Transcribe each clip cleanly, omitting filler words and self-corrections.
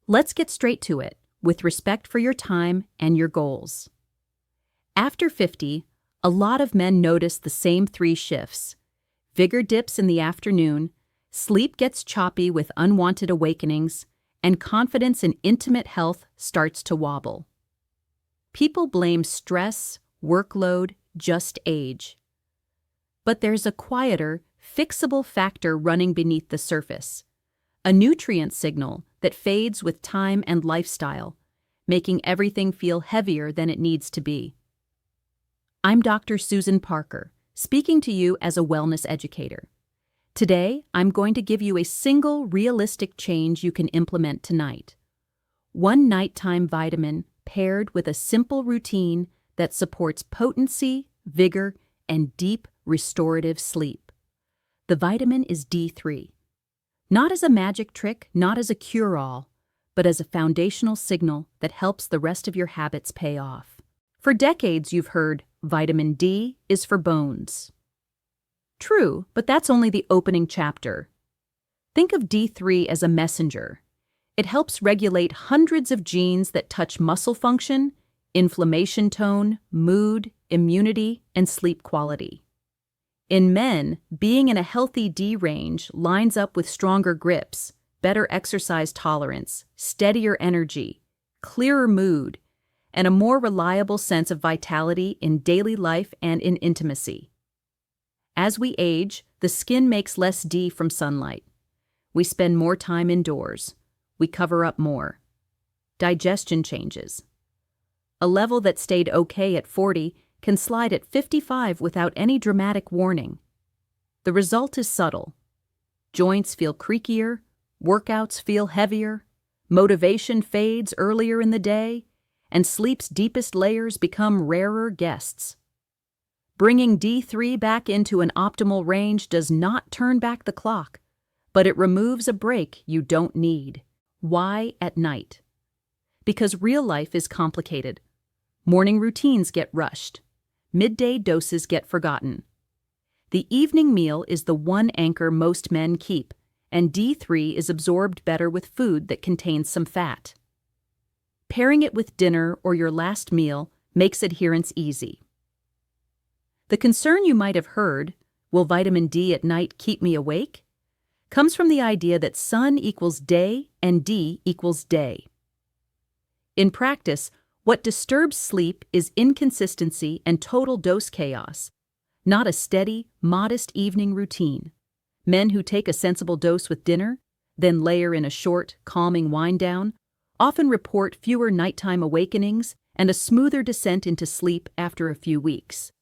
Let's get straight to it, with respect for your time and your goals. After 50, a lot of men notice the same 3 shifts. Vigor dips in the afternoon, sleep gets choppy with unwanted awakenings, and confidence in intimate health starts to wobble. People blame stress, workload, just age. But there's a quieter, fixable factor running beneath the surface, a nutrient signal that fades with time and lifestyle, making everything feel heavier than it needs to be. I'm Dr. Susan Parker, speaking to you as a wellness educator. Today, I'm going to give you a single realistic change you can implement tonight. One nighttime vitamin paired with a simple routine that supports potency, vigor, and deep restorative sleep. The vitamin is D3. Not as a magic trick, not as a cure-all, but as a foundational signal that helps the rest of your habits pay off. For decades, you've heard vitamin D is for bones. True, but that's only the opening chapter. Think of D3 as a messenger. It helps regulate hundreds of genes that touch muscle function, inflammation tone, mood, immunity, and sleep quality. In men, being in a healthy D range lines up with stronger grips, better exercise tolerance, steadier energy, clearer mood, and a more reliable sense of vitality in daily life and in intimacy. As we age, the skin makes less D from sunlight. We spend more time indoors. We cover up more. Digestion changes. A level that stayed okay at 40 can slide at 55 without any dramatic warning. The result is subtle. Joints feel creakier, workouts feel heavier, motivation fades earlier in the day, and sleep's deepest layers become rarer guests. Bringing D3 back into an optimal range does not turn back the clock, but it removes a break you don't need. Why at night? Because real life is complicated. Morning routines get rushed. Midday doses get forgotten. The evening meal is the one anchor most men keep, and D3 is absorbed better with food that contains some fat. Pairing it with dinner or your last meal makes adherence easy. The concern you might have heard, will vitamin D at night keep me awake, comes from the idea that sun equals day and D equals day. In practice, what disturbs sleep is inconsistency and total dose chaos, not a steady, modest evening routine. Men who take a sensible dose with dinner, then layer in a short, calming wind-down, often report fewer nighttime awakenings and a smoother descent into sleep after a few weeks.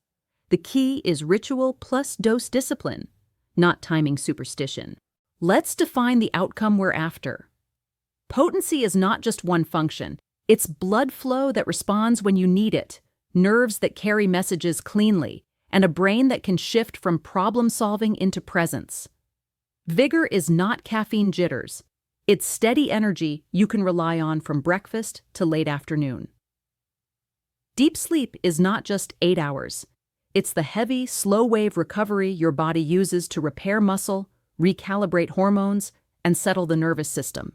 The key is ritual plus dose discipline, not timing superstition. Let's define the outcome we're after. Potency is not just one function. It's blood flow that responds when you need it, nerves that carry messages cleanly, and a brain that can shift from problem-solving into presence. Vigor is not caffeine jitters. It's steady energy you can rely on from breakfast to late afternoon. Deep sleep is not just 8 hours. It's the heavy, slow-wave recovery your body uses to repair muscle, recalibrate hormones, and settle the nervous system.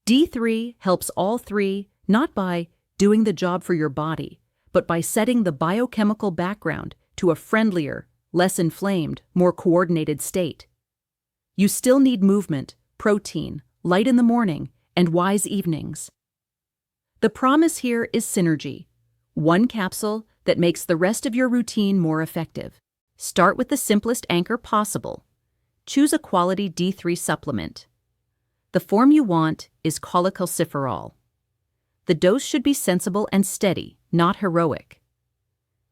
D3 helps all 3 not by doing the job for your body, but by setting the biochemical background to a friendlier, less inflamed, more coordinated state. You still need movement, protein, light in the morning, and wise evenings. The promise here is synergy. One capsule that makes the rest of your routine more effective. Start with the simplest anchor possible. Choose a quality D3 supplement. The form you want is cholecalciferol. The dose should be sensible and steady, not heroic.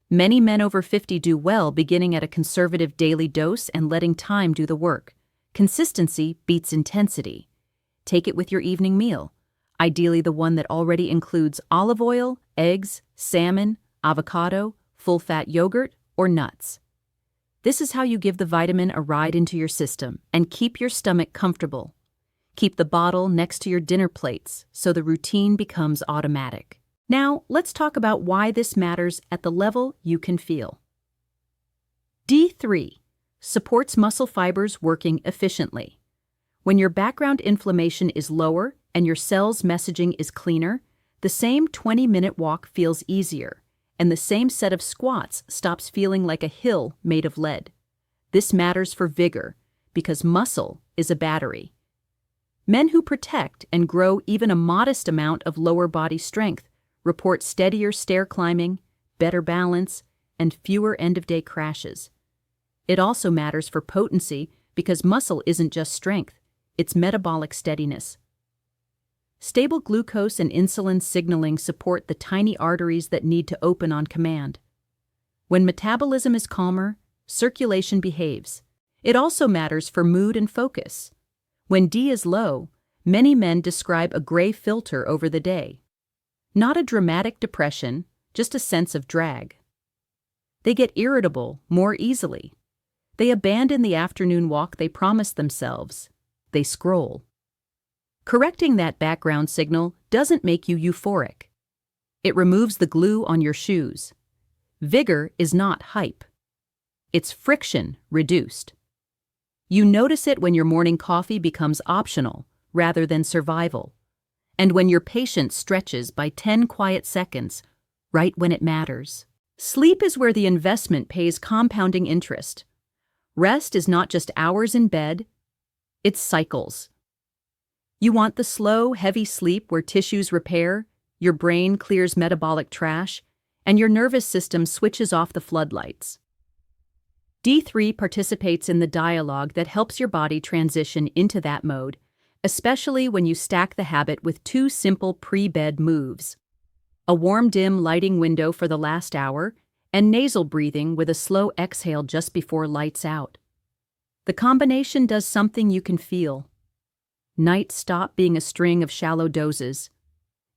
Many men over 50 do well beginning at a conservative daily dose and letting time do the work. Consistency beats intensity. Take it with your evening meal, ideally the one that already includes olive oil, eggs, salmon, avocado, full-fat yogurt, or nuts. This is how you give the vitamin a ride into your system and keep your stomach comfortable. Keep the bottle next to your dinner plates so the routine becomes automatic. Now, let's talk about why this matters at the level you can feel. D3 supports muscle fibers working efficiently. When your background inflammation is lower, and your cell's messaging is cleaner, the same 20-minute walk feels easier, and the same set of squats stops feeling like a hill made of lead. This matters for vigor, because muscle is a battery. Men who protect and grow even a modest amount of lower body strength report steadier stair climbing, better balance, and fewer end-of-day crashes. It also matters for potency because muscle isn't just strength, it's metabolic steadiness. Stable glucose and insulin signaling support the tiny arteries that need to open on command. When metabolism is calmer, circulation behaves. It also matters for mood and focus. When D is low, many men describe a gray filter over the day. Not a dramatic depression, just a sense of drag. They get irritable more easily. They abandon the afternoon walk they promised themselves. They scroll. Correcting that background signal doesn't make you euphoric. It removes the glue on your shoes. Vigor is not hype. It's friction reduced. You notice it when your morning coffee becomes optional rather than survival, and when your patience stretches by 10 quiet seconds, right when it matters. Sleep is where the investment pays compounding interest. Rest is not just hours in bed, it's cycles. You want the slow, heavy sleep where tissues repair, your brain clears metabolic trash, and your nervous system switches off the floodlights. D3 participates in the dialogue that helps your body transition into that mode, especially when you stack the habit with 2 simple pre-bed moves: a warm, dim lighting window for the last hour, and nasal breathing with a slow exhale just before lights out. The combination does something you can feel. Nights stop being a string of shallow dozes.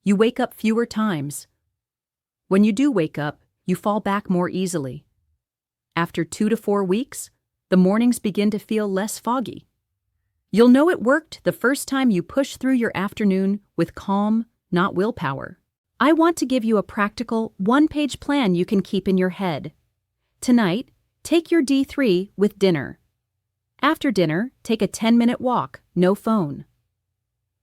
You wake up fewer times. When you do wake up, you fall back more easily. After 2 to 4 weeks, the mornings begin to feel less foggy. You'll know it worked the first time you push through your afternoon with calm, not willpower. I want to give you a practical, one-page plan you can keep in your head. Tonight, take your D3 with dinner. After dinner, take a 10-minute walk, no phone.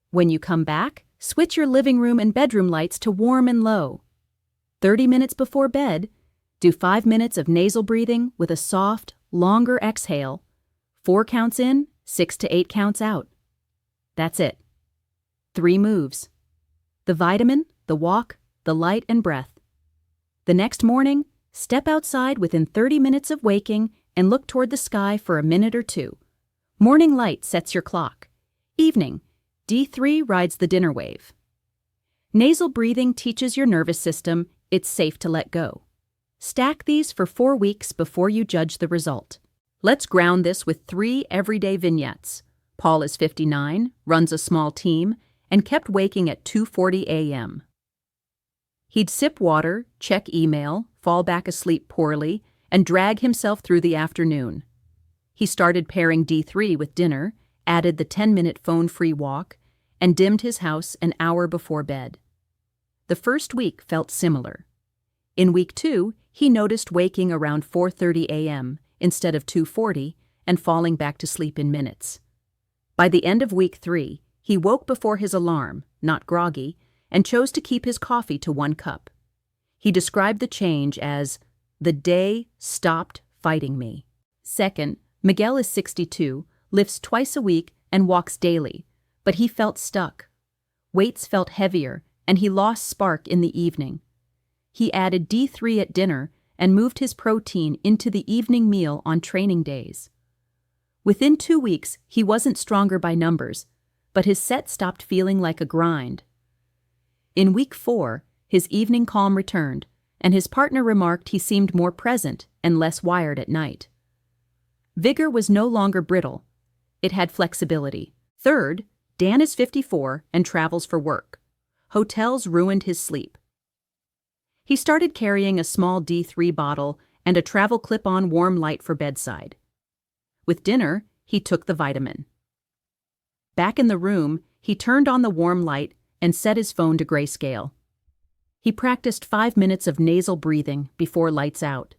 When you come back, switch your living room and bedroom lights to warm and low. 30 minutes before bed, do 5 minutes of nasal breathing with a soft, longer exhale. 4 counts in, 6 to 8 counts out. That's it. 3 moves. The vitamin, the walk, the light and breath. The next morning, step outside within 30 minutes of waking and look toward the sky for a minute or 2. Morning light sets your clock. Evening, D3 rides the dinner wave. Nasal breathing teaches your nervous system it's safe to let go. Stack these for 4 weeks before you judge the result. Let's ground this with 3 everyday vignettes. Paul is 59, runs a small team, and kept waking at 2:40 a.m. He'd sip water, check email, fall back asleep poorly, and drag himself through the afternoon. He started pairing D3 with dinner, added the 10-minute phone-free walk, and dimmed his house an hour before bed. The first week felt similar. In week 2, he noticed waking around 4:30 a.m. instead of 2:40 and falling back to sleep in minutes. By the end of week 3, he woke before his alarm, not groggy, and chose to keep his coffee to 1 cup. He described the change as, "The day stopped fighting me." Second, Miguel is 62, lifts twice a week, and walks daily, but he felt stuck. Weights felt heavier, and he lost spark in the evening. He added D3 at dinner and moved his protein into the evening meal on training days. Within 2 weeks, he wasn't stronger by numbers, but his set stopped feeling like a grind. In week 4, his evening calm returned, and his partner remarked he seemed more present and less wired at night. Vigor was no longer brittle. It had flexibility. Third, Dan is 54 and travels for work. Hotels ruined his sleep. He started carrying a small D3 bottle and a travel clip-on warm light for bedside. With dinner, he took the vitamin. Back in the room, he turned on the warm light and set his phone to grayscale. He practiced 5 minutes of nasal breathing before lights out.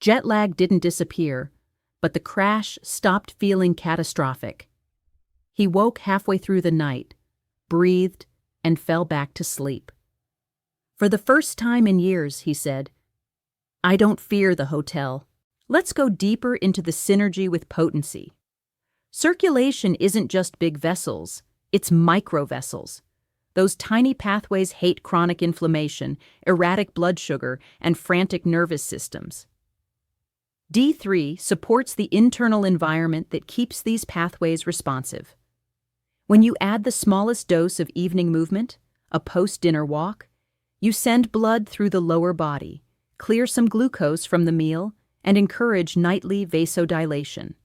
Jet lag didn't disappear, but the crash stopped feeling catastrophic. He woke halfway through the night, breathed, and fell back to sleep. For the first time in years, he said, "I don't fear the hotel. Let's go deeper into the synergy with potency. Circulation isn't just big vessels, it's microvessels. Those tiny pathways hate chronic inflammation, erratic blood sugar, and frantic nervous systems. D3 supports the internal environment that keeps these pathways responsive. When you add the smallest dose of evening movement, a post-dinner walk, you send blood through the lower body, clear some glucose from the meal, and encourage nightly vasodilation.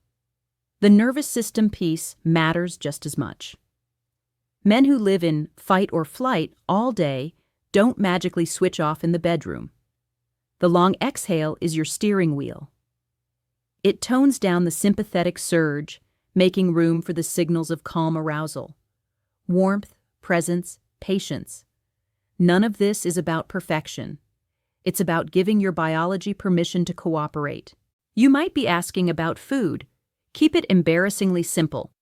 The nervous system piece matters just as much. Men who live in fight or flight all day don't magically switch off in the bedroom. The long exhale is your steering wheel. It tones down the sympathetic surge, making room for the signals of calm arousal. Warmth, presence, patience. None of this is about perfection. It's about giving your biology permission to cooperate. You might be asking about food. Keep it embarrassingly simple.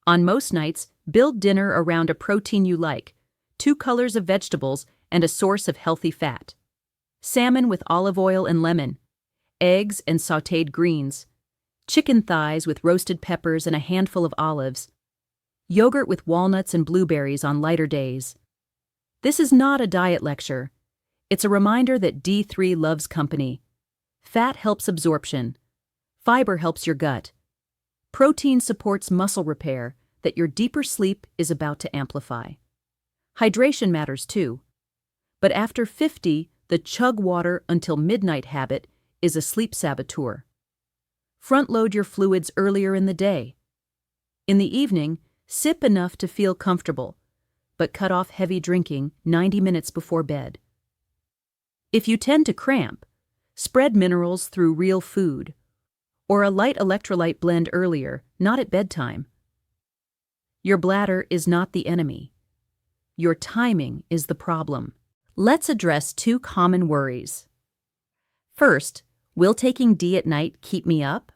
On most nights, build dinner around a protein you like, 2 colors of vegetables, and a source of healthy fat. Salmon with olive oil and lemon, eggs and sautéed greens, chicken thighs with roasted peppers and a handful of olives, yogurt with walnuts and blueberries on lighter days. This is not a diet lecture. It's a reminder that D3 loves company. Fat helps absorption. Fiber helps your gut. Protein supports muscle repair that your deeper sleep is about to amplify. Hydration matters too. But after 50, the chug water until midnight habit is a sleep saboteur. Front-load your fluids earlier in the day. In the evening, sip enough to feel comfortable, but cut off heavy drinking 90 minutes before bed. If you tend to cramp, spread minerals through real food, or a light electrolyte blend earlier, not at bedtime. Your bladder is not the enemy. Your timing is the problem. Let's address 2 common worries. First, will taking D at night keep me up?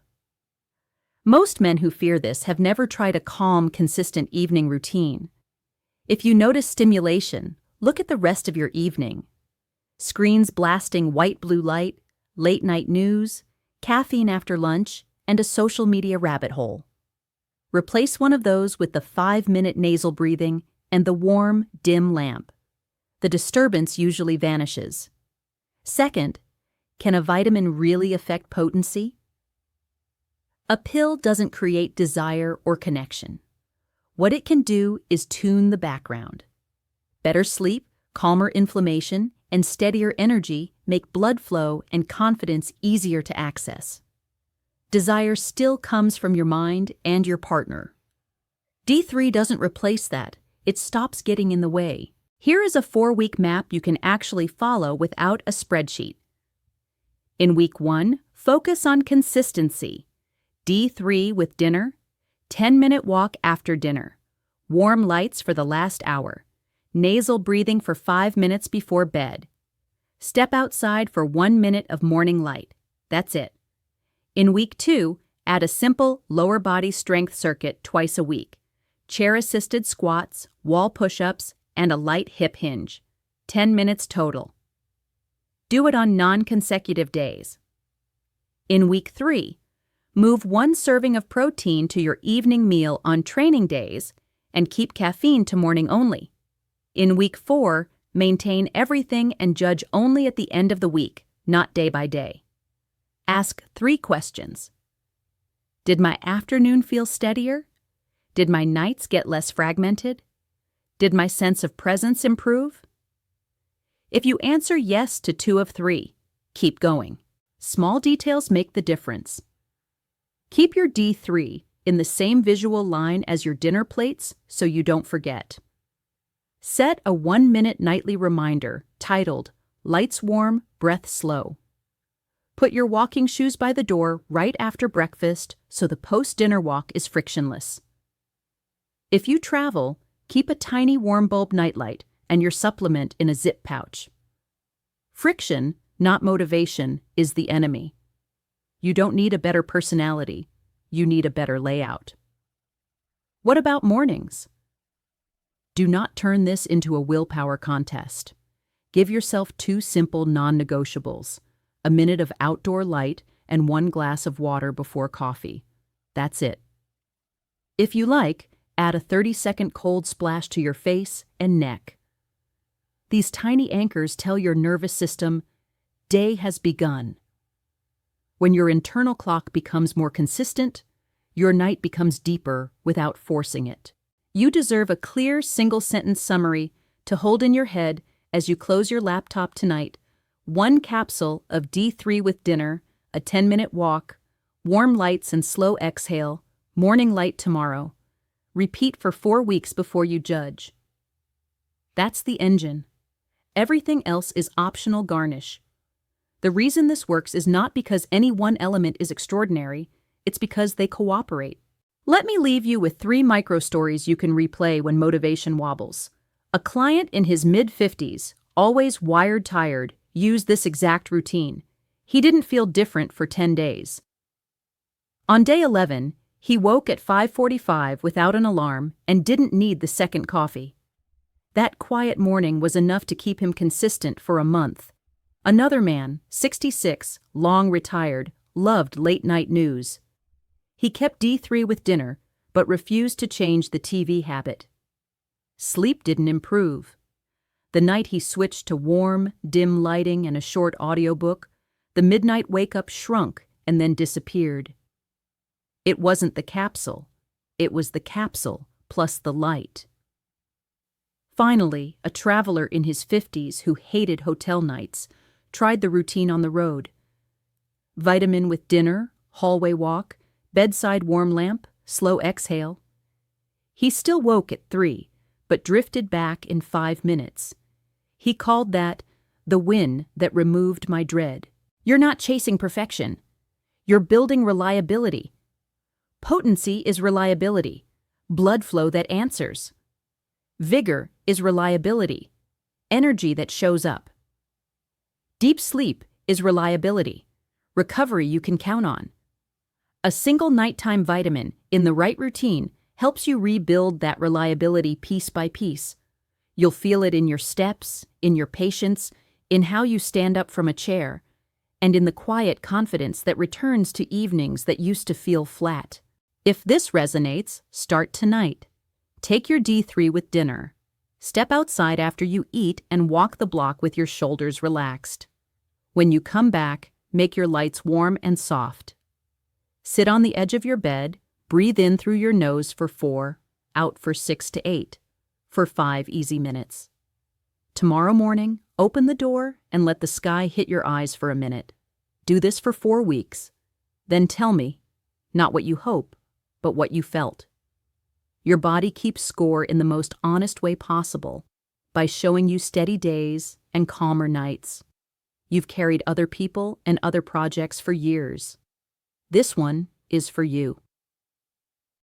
Most men who fear this have never tried a calm, consistent evening routine. If you notice stimulation, look at the rest of your evening. Screens blasting white blue light, late-night news, caffeine after lunch, and a social media rabbit hole. Replace one of those with the 5-minute nasal breathing and the warm, dim lamp. The disturbance usually vanishes. Second, can a vitamin really affect potency? A pill doesn't create desire or connection. What it can do is tune the background. Better sleep, calmer inflammation, and steadier energy make blood flow and confidence easier to access. Desire still comes from your mind and your partner. D3 doesn't replace that. It stops getting in the way. Here is a 4-week map you can actually follow without a spreadsheet. In week 1, focus on consistency. D3 with dinner, 10-minute walk after dinner, warm lights for the last hour, nasal breathing for 5 minutes before bed. Step outside for 1 minute of morning light. That's it. In week 2, add a simple lower body strength circuit twice a week. Chair-assisted squats, wall push-ups, and a light hip hinge. 10 minutes total. Do it on non-consecutive days. In week 3, move 1 serving of protein to your evening meal on training days and keep caffeine to morning only. In week 4, maintain everything and judge only at the end of the week, not day by day. Ask 3 questions. Did my afternoon feel steadier? Did my nights get less fragmented? Did my sense of presence improve? If you answer yes to 2 of 3, keep going. Small details make the difference. Keep your D3 in the same visual line as your dinner plates so you don't forget. Set a 1-minute nightly reminder titled, Lights Warm, Breath Slow. Put your walking shoes by the door right after breakfast so the post-dinner walk is frictionless. If you travel, keep a tiny warm bulb nightlight and your supplement in a zip pouch. Friction, not motivation, is the enemy. You don't need a better personality. You need a better layout. What about mornings? Do not turn this into a willpower contest. Give yourself 2 simple non-negotiables: a minute of outdoor light and 1 glass of water before coffee. That's it. If you like, add a 30-second cold splash to your face and neck. These tiny anchors tell your nervous system, day has begun. When your internal clock becomes more consistent, your night becomes deeper without forcing it. You deserve a clear, single-sentence summary to hold in your head as you close your laptop tonight: 1 capsule of D3 with dinner, a 10-minute walk, warm lights and slow exhale, morning light tomorrow. Repeat for 4 weeks before you judge. That's the engine. Everything else is optional garnish. The reason this works is not because any one element is extraordinary, it's because they cooperate. Let me leave you with 3 micro-stories you can replay when motivation wobbles. A client in his mid-50s, always wired tired, used this exact routine. He didn't feel different for 10 days. On day 11, he woke at 5:45 without an alarm and didn't need the second coffee. That quiet morning was enough to keep him consistent for a month. Another man, 66, long retired, loved late-night news. He kept D3 with dinner, but refused to change the TV habit. Sleep didn't improve. The night he switched to warm, dim lighting and a short audiobook, the midnight wake-up shrunk and then disappeared. It wasn't the capsule. It was the capsule plus the light. Finally, a traveler in his 50s who hated hotel nights tried the routine on the road. Vitamin with dinner, hallway walk, bedside warm lamp, slow exhale. He still woke at 3, but drifted back in 5 minutes. He called that the win that removed my dread. You're not chasing perfection. You're building reliability. Potency is reliability, blood flow that answers. Vigor is reliability, energy that shows up. Deep sleep is reliability, recovery you can count on. A single nighttime vitamin in the right routine helps you rebuild that reliability piece by piece. You'll feel it in your steps, in your patience, in how you stand up from a chair, and in the quiet confidence that returns to evenings that used to feel flat. If this resonates, start tonight. Take your D3 with dinner. Step outside after you eat and walk the block with your shoulders relaxed. When you come back, make your lights warm and soft. Sit on the edge of your bed, breathe in through your nose for 4, out for 6 to 8, for 5 easy minutes. Tomorrow morning, open the door and let the sky hit your eyes for a minute. Do this for 4 weeks. Then tell me, not what you hope, but what you felt. Your body keeps score in the most honest way possible by showing you steady days and calmer nights. You've carried other people and other projects for years. This one is for you.